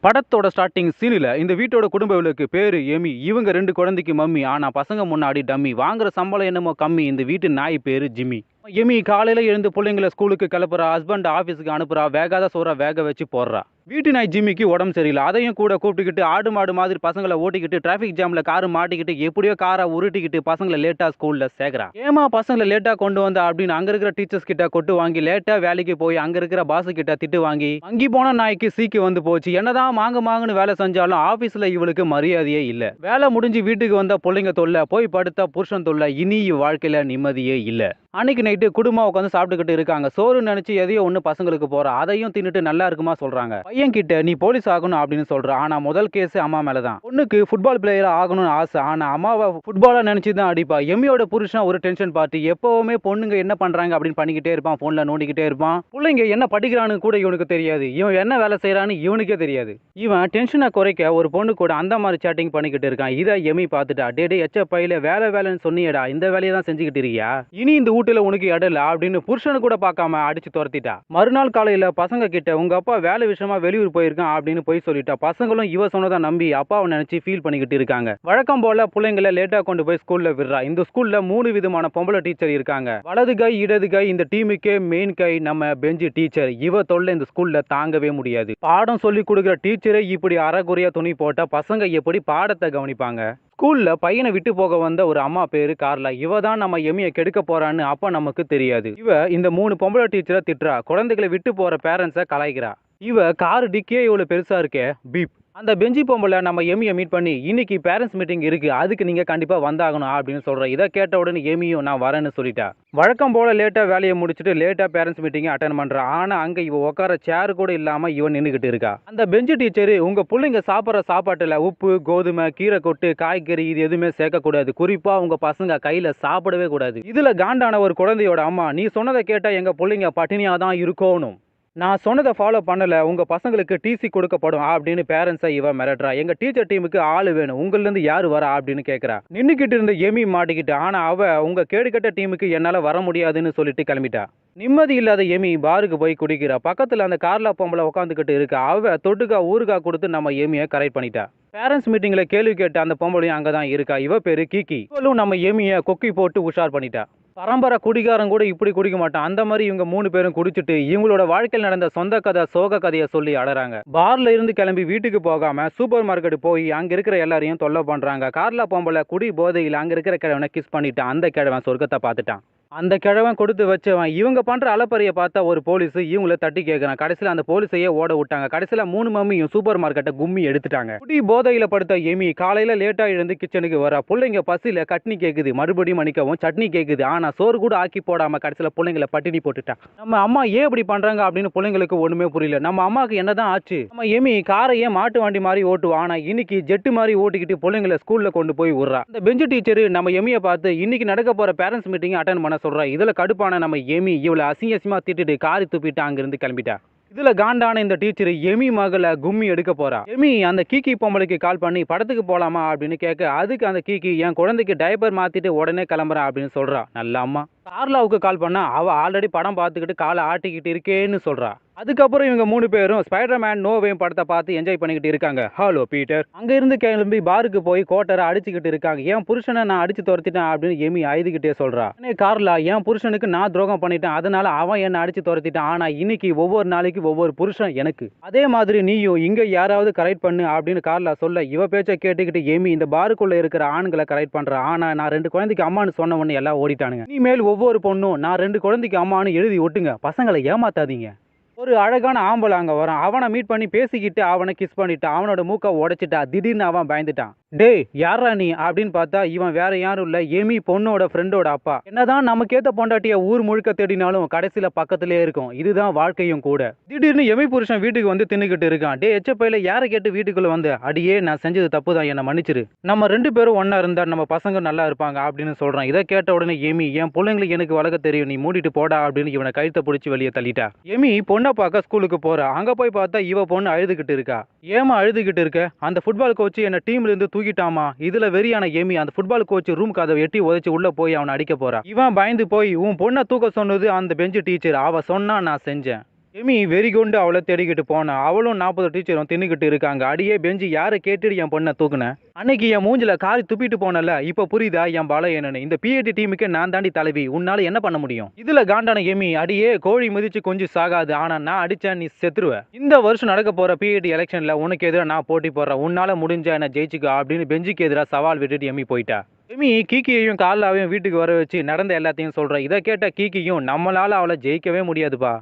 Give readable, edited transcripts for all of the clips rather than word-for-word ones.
படத்தோட ஸ்டார்ட்டிங் சீனில் இந்த வீட்டோட குடும்ப விளக்கு பேரு எமி. இவங்க 2 குழந்தைக்கு மம்மி. ஆனா பசங்க முன்னாடி டம்மி. வாங்குற சம்பளம் என்னமோ கம்மி. இந்த வீட்டு நாய் பேரு ஜிம்மி. எமி காலையில எழுந்து பிள்ளைங்களை ஸ்கூலுக்கு கிளப்புறா. ஹஸ்பண்ட் ஆஃபீஸுக்கு அனுப்புறா. வேகாத சோறா வேக வச்சு போடுறா. வீட்டு நாய் ஜிம்மிக்கு உடம்பு சரியில்லை. அதையும் கூட கூப்பிட்டுக்கிட்டு ஆடு மாடு மாதிரி பசங்களை ஓட்டிக்கிட்டு டிராஃபிக் ஜாம்ல காரு மாட்டிக்கிட்டு எப்படியோ காரை உருட்டிக்கிட்டு பசங்களை லேட்டா ஸ்கூல்ல சேர்க்கிறா. ஏமா பசங்களை லேட்டா கொண்டு வந்தா அப்படின்னு அங்க இருக்கிற டீச்சர்ஸ் கிட்ட கொட்டு வாங்கி லேட்டா வேலைக்கு போய் அங்க இருக்கிற பாஸ் கிட்ட திட்டு வாங்கி அங்கி போன நாய்க்கு சீக்கு வந்து போச்சு. என்னதான் மாங்குன்னு வேலை செஞ்சாலும் ஆபீஸ்ல இவளுக்கு மரியாதையே இல்ல. வேலை முடிஞ்சு வீட்டுக்கு வந்த பிள்ளைங்க தொல்லை, போய் படுத்தா புருஷன் தொல்லை. இனி வாழ்க்கையில நிம்மதியே இல்ல. அன்னைக்கு நைட்டு குடும்பம் உட்காந்து சாப்பிட்டுக்கிட்டு இருக்காங்க. சோறு நினைச்சு எதையோ ஒண்ணு பசங்களுக்கு போறா. அதையும் தின்னுட்டு நல்லா இருக்குமா சொல்றாங்க. பையன் கிட்ட நீ போலீஸ் ஆகணும் அப்படின்னு சொல்ற. ஆனா முதல் கேஸ் அம்மா மேலதான். பொண்ணுக்கு ஃபுட்பால் பிளேயரா ஆகணும்னு ஆசை. ஆனா அம்மாவை ஃபுட்பாலா நினைச்சுதான் அடிப்பா. எம்மியோட புருஷன் ஒரு டென்ஷன் பார்ட்டி. எப்பவுமே பொண்ணுங்க என்ன பண்றாங்க அப்படின்னு பண்ணிக்கிட்டே இருப்பான். போன்ல நோண்டிக்கிட்டே இருப்பான். பிள்ளைங்க என்ன படிக்கிறான்னு கூட இவனுக்கு தெரியாது. இவன் என்ன வேலை செய்யறான்னு இவனுக்கே தெரியாது. இவன் டென்ஷனை குறைக்க ஒரு பொண்ணு கூட அந்த மாதிரி சேட்டிங் பண்ணிக்கிட்டு இருக்கான். இதை எமி பார்த்துட்டா. டே எச்ச பையில வேலைன்னு சொன்னியடா, இந்த வேலையை தான் செஞ்சுக்கிட்டு இருக்கியா? இனி இந்த வீட்டுல உனக்கு இடல அப்படின்னு புருஷனு கூட பார்க்காம அடிச்சு துரத்திட்டா. மறுநாள் காலையில பசங்க கிட்ட உங்க அப்பா வேலை விஷயமா வெளியூர் போயிருக்கான் அப்படின்னு போய் சொல்லிட்டா. பசங்களும் இவ சொன்னதை நம்பி அப்பாவை நினைச்சு ஃபீல் பண்ணிக்கிட்டு இருக்காங்க. வழக்கம் போல பிள்ளைங்களை லேட்டா கொண்டு போய் ஸ்கூல்ல விடுறா. இந்த ஸ்கூல்ல 3 விதமான பொம்பளை டீச்சர் இருக்காங்க. வலது கை இடது கை. இந்த டீமுக்கே மெயின் கை நம்ம பெஞ்சு டீச்சர். இவ தொல்லை இந்த ஸ்கூல்ல தாங்கவே முடியாது. பாடம் சொல்லி கொடுக்குற டீச்சரே இப்படி அறகுறையா துணி போட்டா பசங்க எப்படி பாடத்தை கவனிப்பாங்க? ஸ்கூல்ல பையனை விட்டு போக வந்த ஒரு அம்மா பேரு கார்லா. இவ தான் நம்ம எமியை கெடுக்க போறான்னு அப்ப நமக்கு தெரியாது. இவ இந்த 3 பொம்பளை டீச்சரை திட்டுறா. குழந்தைகளை விட்டு போற பேரண்ட்ஸை கலாய்க்கிறா. இவ கார் டிக்கே இவ்வளவு பெருசா இருக்கே பீப். அந்த பெஞ்சி பொம்பளை நம்ம எமியை மீட் பண்ணி இன்னைக்கு பேரண்ட்ஸ் மீட்டிங் இருக்கு, அதுக்கு நீங்க கண்டிப்பா வந்தாகணும் அப்படின்னு சொல்ற. இதை கேட்ட உடனே எமியும் நான் வரேன்னு சொல்லிட்டா. வழக்கம் போல லேட்டா வேலையை முடிச்சுட்டு லேட்டா பேரண்ட்ஸ் மீட்டிங் அட்டன் பண்றா. ஆனா அங்க இவ உட்கார சேர் கூட இல்லாம இவன் நின்னுகிட்டு இருக்கா. அந்த பெஞ்சு டீச்சரு உங்க பிள்ளைங்க சாப்பிட்ற சாப்பாட்டுல உப்பு கோதுமை கீரை கொட்டு காய்கறி இது எதுவுமே சேர்க்க கூடாது. குறிப்பா உங்க பசங்க கையில சாப்பிடவே கூடாது. இதுல காண்டான ஒரு குழந்தையோட அம்மா, நீ சொன்னதை கேட்டா எங்க பிள்ளைங்க பட்டினியா தான் இருக்கணும். நான் சொன்னதை ஃபாலோ பண்ணல, உங்க பசங்களுக்கு டிசி கொடுக்கப்படும் அப்படின்னு பேரண்ட்ஸை இவ மிரட்டுறா. எங்க டீச்சர் டீமுக்கு ஆளு வேணும், உங்கள்ல இருந்து யாரு வரா அப்படின்னு கேட்கறா. நின்னுக்கிட்டு இருந்த எமி மாட்டிக்கிட்டு. ஆனா அவ உங்க கேடுகட்ட டீமுக்கு என்னால வர முடியாதுன்னு சொல்லிட்டு கிளம்பிட்டா. நிம்மதி இல்லாத எமி பாருக்கு போய் குடிக்கிறா. பக்கத்துல அந்த கார்லா பொம்பளை உட்காந்துக்கிட்டு இருக்கா. அவ தொட்டுக்கா ஊறுகாய் கொடுத்து நம்ம எமியை கரெக்ட் பண்ணிட்டா. பேரண்ட்ஸ் மீட்டிங்ல கேள்வி கேட்ட அந்த பொம்பளையும் அங்கதான் இருக்கா. இவ பேரு கிக்கி. இவளும் நம்ம எமியை கொக்கி போட்டு உஷார் பண்ணிட்டா. பரம்பரை குடிகாரன் கூட இப்படி குடிக்க மாட்டான். அந்த மாதிரி இவங்க 3 பேரும் குடிச்சிட்டு இவங்களோட வாழ்க்கையில் நடந்த சொந்த கதை சோக கதையை சொல்லி அடறாங்க. பார்ல இருந்து கிளம்பி வீட்டுக்கு போகாம சூப்பர் மார்க்கெட் போய் அங்க இருக்கிற எல்லாரையும் தொல்லை பண்றாங்க. கார்ல பொம்பளை குடி போதையில் அங்க இருக்கிற கிழவனை கிஸ் பண்ணிட்டான். அந்த கிழவன் சொர்க்கத்தை பார்த்துட்டான். அந்த கிழவன் கொடுத்து வச்சவன். இவங்க பண்ற அலப்பறையை பார்த்தா ஒரு போலீஸ் இவங்கள தட்டி கேட்கறான். கடைசியில் அந்த போலீஸையே ஓட விட்டாங்க. கடைசியில் 3 மம்மியும் சூப்பர் மார்க்கெட்டை கும்மி எடுத்துட்டாங்க. குடி போதையில படுத்த எமி காலையில லேட்டா எழுந்து கிச்சனுக்கு வர. பிள்ளைங்க பசியில கட்னி கேக்குது, மறுபடியும் மன்னிக்கவும் சட்னி கேக்குது. ஆனா சோறு கூட ஆக்கி போடாம கடைசியில் பிள்ளைங்களை பட்டினி போட்டுட்டான். நம்ம அம்மா ஏன் இப்படி பண்றாங்க அப்படின்னு பிள்ளைங்களுக்கு ஒண்ணுமே புரியல. நம்ம அம்மாவுக்கு என்னதான் ஆச்சு? நம்ம எமி காரையே மாட்டு வண்டி மாதிரி ஓட்டுவா. ஆனா இன்னைக்கு ஜெட்டு மாதிரி ஓட்டிக்கிட்டு பிள்ளைங்களை ஸ்கூல்ல கொண்டு போய் விடுறா. இந்த பெஞ்சு டீச்சர் நம்ம எமியை பார்த்து இன்னைக்கு நடக்க போற பேரண்ட்ஸ் மீட்டிங் அட்டன் பண்ண சொல்றா. இதுல கடுப்பான நம்ம எமி இவளை அசிங்கமா திட்டிட்டு காரி துப்பிட்டு அங்கிருந்து கிளம்பிட்டா. இதுல காண்டான இந்த டீச்சர் எமி மகளை கும்மி எடுக்க போறா. எமி அந்த கீக்கி பொம்பளைக்கு கால் பண்ணி படத்துக்கு போலாமா அப்படின்னு கேட்க, அதுக்கு அந்த கீக்கி என் குழந்தைக்கு டைப்பர் மாத்திட்டு உடனே கிளம்புறா அப்படின்னு சொல்றா. நல்ல அம்மா. கார்லாவுக்கு கால் பண்ணா அவ ஆல்ரெடி படம் பார்த்துக்கிட்டு காலை ஆட்டிக்கிட்டு இருக்கேன்னு சொல்றா. அதுக்கப்புறம் இவங்க 3 பேரும் ஸ்பைடர்மேன் நோ வே படத்தை பார்த்து என்ஜாய் பண்ணிக்கிட்டு இருக்காங்க. Hello Peter. அங்க இருந்து கிளம்பி பாருக்கு போய் கோட்டரை அடிச்சுக்கிட்டு இருக்காங்க. என் புருஷனை நான் அடிச்சு துரத்திட்டேன் அப்படின்னு எமி அழுதுகிட்டே சொல்றா. கார்லா என் புருஷனுக்கு நான் துரோகம் பண்ணிட்டேன், அதனால அவன் என்ன அடிச்சு துரத்திட்டான். ஆனா இன்னைக்கு ஒவ்வொரு நாளைக்கு ஒவ்வொரு புருஷன் எனக்கு. அதே மாதிரி நீயும் இங்க யாராவது கரெக்ட் பண்ணு அப்படின்னு கார்லா சொல்ல, இவ பேச்சை கேட்டுக்கிட்டு எமி இந்த பாருக்குள்ள இருக்கிற ஆண்களை கரெக்ட் பண்றா. ஆனா நான் 2 குழந்தைக்கு அம்மான்னு சொன்ன உடனே எல்லாம் ஓடிட்டானுங்க. இனிமேல் ஒவ்வொரு பொண்ணும் நான் 2 குழந்தைக்கு அம்மான்னு எழுதி ஒட்டுங்க, பசங்களை ஏமாத்தாதீங்க. ஒரு அழகான ஆம்பளை அங்க வரான். அவனை மீட் பண்ணி பேசிக்கிட்டு அவனை கிஸ் பண்ணிட்டான். அவனோட மூக்க உடைச்சிட்டா. திடீர்னு அவன் பயந்துட்டான். டேய் யாரா நீ அப்படின்னு பார்த்தா இவன் வேற யாரும் இல்ல, எமி பொண்ணோட ஃப்ரெண்டோட அப்பா. என்னதான் நமக்கேத்த பொண்டாட்டிய ஊர் முழுக்க தேடினாலும் கடைசியில பக்கத்திலே இருக்கும். இதுதான் வாழ்க்கையும் கூட. திடீர்னு எமி புருஷன் வீட்டுக்கு வந்து தின்னுக்கிட்டு இருக்கான். டே எச்சப்பையில யாரை கேட்டு வீட்டுக்குள்ள வந்து, அடியே நான் செஞ்சது தப்பு தான், என்ன மன்னிச்சிரு, நம்ம 2 பேரும் ஒன்னா இருந்தா நம்ம பசங்க நல்லா இருப்பாங்க அப்படின்னு சொல்றான். இதை கேட்ட உடனே எமி என் பிள்ளைங்களுக்கு எனக்கு வளர்க்க தெரியும், நீ மூடிட்டு போடா அப்படின்னு இவனை கழுத்தை பிடிச்சி வெளியே தள்ளிட்டா. எமி பொண்ணை பார்க்க ஸ்கூலுக்கு போறா. அங்க போய் பார்த்தா இவ பொண்ணு அழுதுகிட்டு இருக்கா. ஏமா அழுதுகிட்டு இருக்க? அந்த ஃபுட்பால் கோச் என்ன டீம்ல இருந்து தூக்கிட்டாமா. இதுல வெறியான எமி அந்த ஃபுட்பால் கோச் ரூம் கதவை எட்டி உதைச்சு உள்ள போய் அவனை அடிக்க போறா. இவன் பயந்து போய் உன் பொண்ணை தூக்க சொன்னது அந்த பெஞ்சு டீச்சர், அவ சொன்னா நான் செஞ்சேன். எமி வெறி கொண்டு அவளை தேடிக்கிட்டு போனா. அவளும் 40 டீச்சரும் தின்னுக்கிட்டு இருக்காங்க. அடியே பெஞ்சு யாரை கேட்டுட்டு என் பொண்ணை தூக்குன? அன்னைக்கு என் மூஞ்சில காரி துப்பிட்டு போனல, இப்ப புரியுதா என் பலம் என்னன்னு? இந்த பிஏடி டீமுக்கு நான் தாண்டி தலைவி, உன்னால என்ன பண்ண முடியும்? இதுல காண்டான எமி, அடியே கோழி மிதிச்சு கொஞ்சம் சாகாது, ஆனா நான் அடிச்சேன் நீ செத்துருவ. இந்த வருஷம் நடக்க போற பிஏடி எலெக்ஷன்ல உனக்கு எதிராக நான் போட்டி போடுறேன், உன்னால முடிஞ்சா என்ன ஜெயிச்சுக்கோ அப்படின்னு பெஞ்சுக்கு எதிராக சவால் விட்டுட்டு எமி போயிட்டா. எமி கீக்கியையும் கார்லாவையும் வீட்டுக்கு வர வச்சு நடந்த எல்லாத்தையும் சொல்ற. இதை கேட்ட கீக்கியும், நம்மளால அவளை ஜெயிக்கவே முடியாதுப்பா.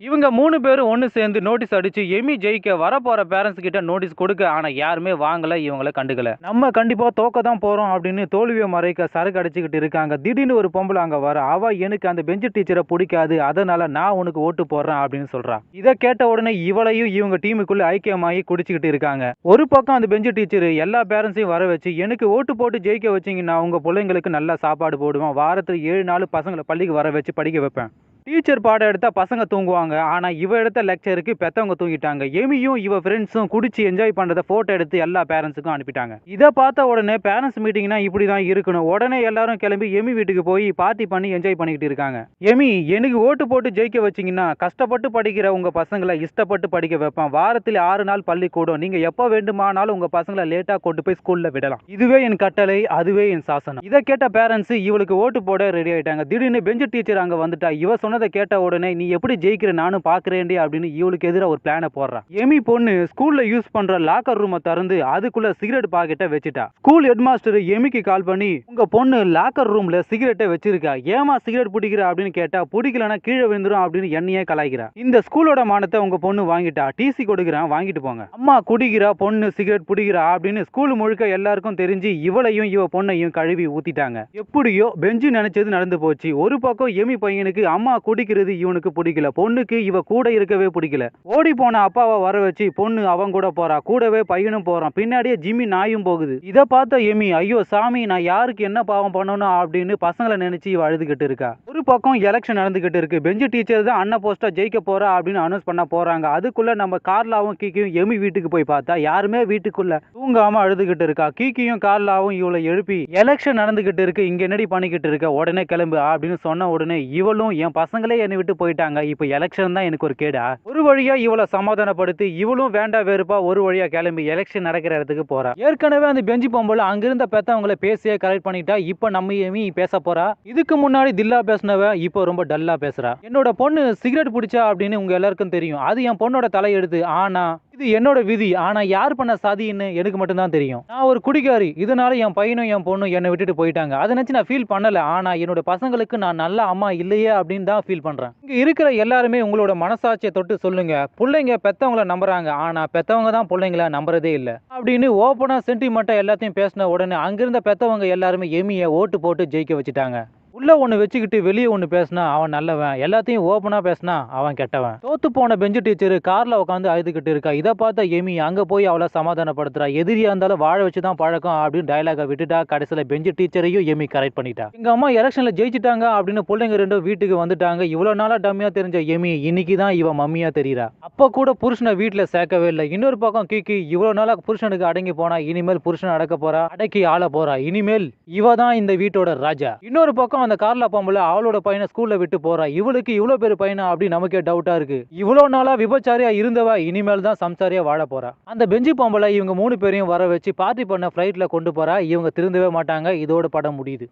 இவங்க 3 பேரும் ஒன்று சேர்ந்து நோட்டீஸ் அடிச்சு எமி ஜெயிக்க வரப்போற பேரண்ட்ஸ் கிட்ட நோட்டீஸ் கொடுக்க, ஆனா யாருமே வாங்கல, இவங்களை கண்டுக்கல. நம்ம கண்டிப்பா தோக்க தான் போறோம் அப்படின்னு தோல்வியை மறைக்க சரக்கு அடிச்சுக்கிட்டு இருக்காங்க. திடீர்னு ஒரு பொம்பளை அங்க வர. அவ எனக்கு அந்த பெஞ்சு டீச்சரை பிடிக்காது, அதனால நான் உனக்கு ஓட்டு போடுறேன் அப்படின்னு சொல்றா. இதை கேட்ட உடனே இவளையும் இவங்க டீமுக்குள்ள ஐக்கியமாகி குடிச்சுக்கிட்டு இருக்காங்க. ஒரு பக்கம் அந்த பெஞ்சு டீச்சர் எல்லா பேரண்ட்ஸையும் வர வச்சு, எனக்கு ஓட்டு போட்டு ஜெயிக்க வச்சிங்கன்னா உங்க பிள்ளைங்களுக்கு நல்லா சாப்பாடு போடுவேன், வாரத்தில் 7 நாள் பசங்களை பள்ளிக்கு வர வச்சு படிக்க வைப்பேன். டீச்சர் பாடம் எடுத்தா பசங்க தூங்குவாங்க, ஆனா இவ எடுத்த லெக்சருக்கு பெத்தவங்க தூங்கிட்டாங்க. எமியும் இவ ஃப்ரெண்ட்ஸும் குடிச்சு என்ஜாய் பண்றத போட்டோ எடுத்து எல்லா பேரண்ட்ஸுக்கும் அனுப்பிட்டாங்க. இதை பார்த்த உடனே பேரண்ட்ஸ் மீட்டிங்னா இப்படிதான் இருக்கணும். உடனே எல்லாரும் கிளம்பி எமி வீட்டுக்கு போய் பார்ட்டி பண்ணி என்ஜாய் பண்ணிக்கிட்டு இருக்காங்க. எமி, எனக்கு ஓட்டு போட்டு ஜெயிக்க வச்சீங்கன்னா கஷ்டப்பட்டு படிக்கிற உங்க பசங்களை இஷ்டப்பட்டு படிக்க வைப்பேன், வாரத்தில் 6 நாள் பள்ளிக்கூடம், நீங்க எப்ப வேண்டுமானாலும் உங்க பசங்களை லேட்டா கொண்டு போய் ஸ்கூல்ல விடலாம், இதுவே என் கட்டளை, அதுவே என் சாசனம். இதை கேட்ட பேரண்ட்ஸ் இவளுக்கு ஓட்டு போட ரெடி ஆயிட்டாங்க. திடீர்னு பெஞ்சு டீச்சர் அங்க வந்துட்டா. இவ சொன்னதை கேட்ட உடனே, நீ எப்படி ஜெயிக்கிற நானும் பாக்குறேன்டி அப்படின்னு இவளுக்கு எதிராக ஒரு பிளானை போடுறா. எமி பொண்ணு ஸ்கூல்ல யூஸ் பண்ற லாக்கர் ரூமை திறந்து அதுக்குள்ள சிகரெட் பாக்கெட்டை வச்சுட்டா. ஸ்கூல் ஹெட் மாஸ்டர் எமிக்கு கால் பண்ணி, உங்க பொண்ணு லாக்கர் ரூம்ல சிகரெட்டை வச்சிருக்கா, ஏமா சிகரெட் பிடிக்கிற அப்படின்னு கேட்டா, பிடிக்கலன்னா கீழே விழுந்துரும் அப்படின்னு என்னையே கலாய்க்கிறா. இந்த ஸ்கூலோட மானத்தை உங்க பொண்ணு வாங்கிட்டா, டிசி கொடுக்குறான் வாங்கிட்டு போங்க. அம்மா குடிக்கிறா, பொண்ணு சிகரெட் பிடிக்கிறா அப்படின்னு ஸ்கூல் முழுக்க எல்லாருக்கும் தெரிஞ்சு இவளையும் இவ பொண்ணையும் கழுவி ஊத்திட்டாங்க. எப்படியோ பெஞ்சு நினைச்சது நடந்து போச்சு. ஒரு பக்கம் எமி பையனுக்கு அம்மா குடிக்கிறது இவனுக்கு பிடிக்கல, பொண்ணுக்கு இவ கூட இருக்கவே பிடிக்கல. ஓடி போன அப்பாவை வர வச்சு பொண்ணு அவன் கூட போறா, கூடவே பையனும் போறான், பின்னாடியே ஜிம்மி நாயும் போகுது. இதை பார்த்த எமி, ஐயோ சாமி, நான் யாருக்கு என்ன பாவம் பண்ணணும் அப்படின்னு பசங்களை நினைச்சு இவ அழுதுகிட்டு இருக்கா. ஒரு பக்கம் எலெக்ஷன் நடந்துகிட்டு இருக்கு. பெஞ்சு டீச்சர் தான் அண்ணா போஸ்டா ஜெயிக்க போறா அப்படின்னு அனௌன்ஸ் பண்ண போறாங்க. அதுக்குள்ள நம்ம கார்லாவும் கீக்கியும் எமி வீட்டுக்கு போய் பார்த்தா யாருமே வீட்டுக்குள்ள தூங்காம அழுதுகிட்டு இருக்கா. கீக்கியும் கார்லாவும் இவளை எழுப்பி, எலெக்ஷன் நடந்துகிட்டு இருக்கு, இங்க என்னடி பண்ணிக்கிட்டு இருக்க, உடனே கிளம்பு அப்படின்னு சொன்ன உடனே இவளும், என் பசங்களே என்னை விட்டு போயிட்டாங்க, இப்ப எலெக்ஷன் தான் எனக்கு ஒரு கேடா? ஒரு வழியா இவளை சமாதானப்படுத்தி இவளும் வேண்டா வெறுப்பா ஒரு வழியா கிளம்பி எலெக்ஷன் நடக்கிற இடத்துக்கு போறா. ஏற்கனவே அந்த பெஞ்சு பொம்பளை அங்கிருந்த பெத்தவங்களை பேசியே கரெக்ட் பண்ணிட்டா. இப்ப நம்ம எமி பேச போறா. இதுக்கு முன்னாடி தில்லா பேசினவ இப்போ ரொம்ப டல்லா பேசுறா. என்னோட பொண்ணு சிகரெட் பிடிச்சா அப்படின்னு உங்க எல்லாருக்கும் தெரியும், அது என் பொண்ணோட தலையெடுத்து, ஆனா இது என்னோட விதி, ஆனா யார் பண்ண சதின்னு எனக்கு மட்டும் தான் தெரியும். நான் ஒரு குடிகாரி, இதனால என் பையனும் என் பொண்ணும் என்னை விட்டுட்டு போயிட்டாங்க, அதை நினைச்சு நான் ஃபீல் பண்ணல, ஆனா என்னோட பசங்களுக்கு நான் நல்ல அம்மா இல்லையே அப்படின்னு தான் ஃபீல் பண்றேன். இங்க இருக்கிற எல்லாருமே உங்களோட மனசாட்சியை தொட்டு சொல்லுங்க, பிள்ளைங்க பெத்தவங்கள நம்புறாங்க, ஆனா பெத்தவங்க தான் பிள்ளைங்கள நம்புறதே இல்லை அப்படின்னு ஓப்பனா சென்டிமெண்டா எல்லாத்தையும் பேசின உடனே அங்கிருந்த பெத்தவங்க எல்லாருமே எமியை ஓட்டு போட்டு ஜெயிக்க வச்சுட்டாங்க. உள்ள ஒன்று வச்சுக்கிட்டு வெளியே ஒன்று பேசினா அவன் நல்லவன், எல்லாத்தையும் ஓப்பனாக பேசினா அவன் கெட்டவன். தோத்து போன பெஞ்சு டீச்சர் காரில் உட்காந்து அழுதுகிட்டு இருக்கா. இதை பார்த்த எமி அங்கே போய் அவளை சமாதானப்படுத்துறா. எதிரியா இருந்தாலும் வாழ வச்சு தான் பழக்கம் அப்படின்னு டைலாக விட்டுட்டா. கடைசியில் பெஞ்சு டீச்சரையும் எமி கரெக்ட் பண்ணிட்டா. எங்க அம்மா எலெக்ஷனில் ஜெயிச்சிட்டாங்க அப்படின்னு பிள்ளைங்க ரெண்டும் வீட்டுக்கு வந்துட்டாங்க. இவ்வளோ நாளாக டம்மியாக தெரிஞ்ச எமி இன்னைக்கு தான் இவன் மம்மியா தெரியுறா. அப்போ கூட புருஷனை வீட்டில் சேர்க்கவே இல்லை. இன்னொரு பக்கம் கீக்கி இவ்வளோ நாளாக புருஷனுக்கு அடங்கி போனா, இனிமேல் புருஷன் அடக்க போறா, அடக்கி ஆள போறா, இனிமேல் இவ தான் இந்த வீட்டோட ராஜா. இன்னொரு பக்கம் அந்த கார்ல பொம்பளை அவளோட பையனை ஸ்கூல்ல விட்டு போறா. இவளுக்கு இவ்வளவு பேர் பையனா அப்படி நமக்கே டவுட்டா இருக்கு. இவ்வளவு நாளா விபச்சாரியா இருந்தவ இனிமேல் தான் சம்சாரியா வாழ போறா. அந்த பெஞ்சு பொம்பளை இவங்க 3 பேரையும் வர வச்சு பார்ட்டி பண்ண ஃபிளைட்ல கொண்டு போறா. இவங்க திருந்தவே மாட்டாங்க. இதோட படம் முடியுது.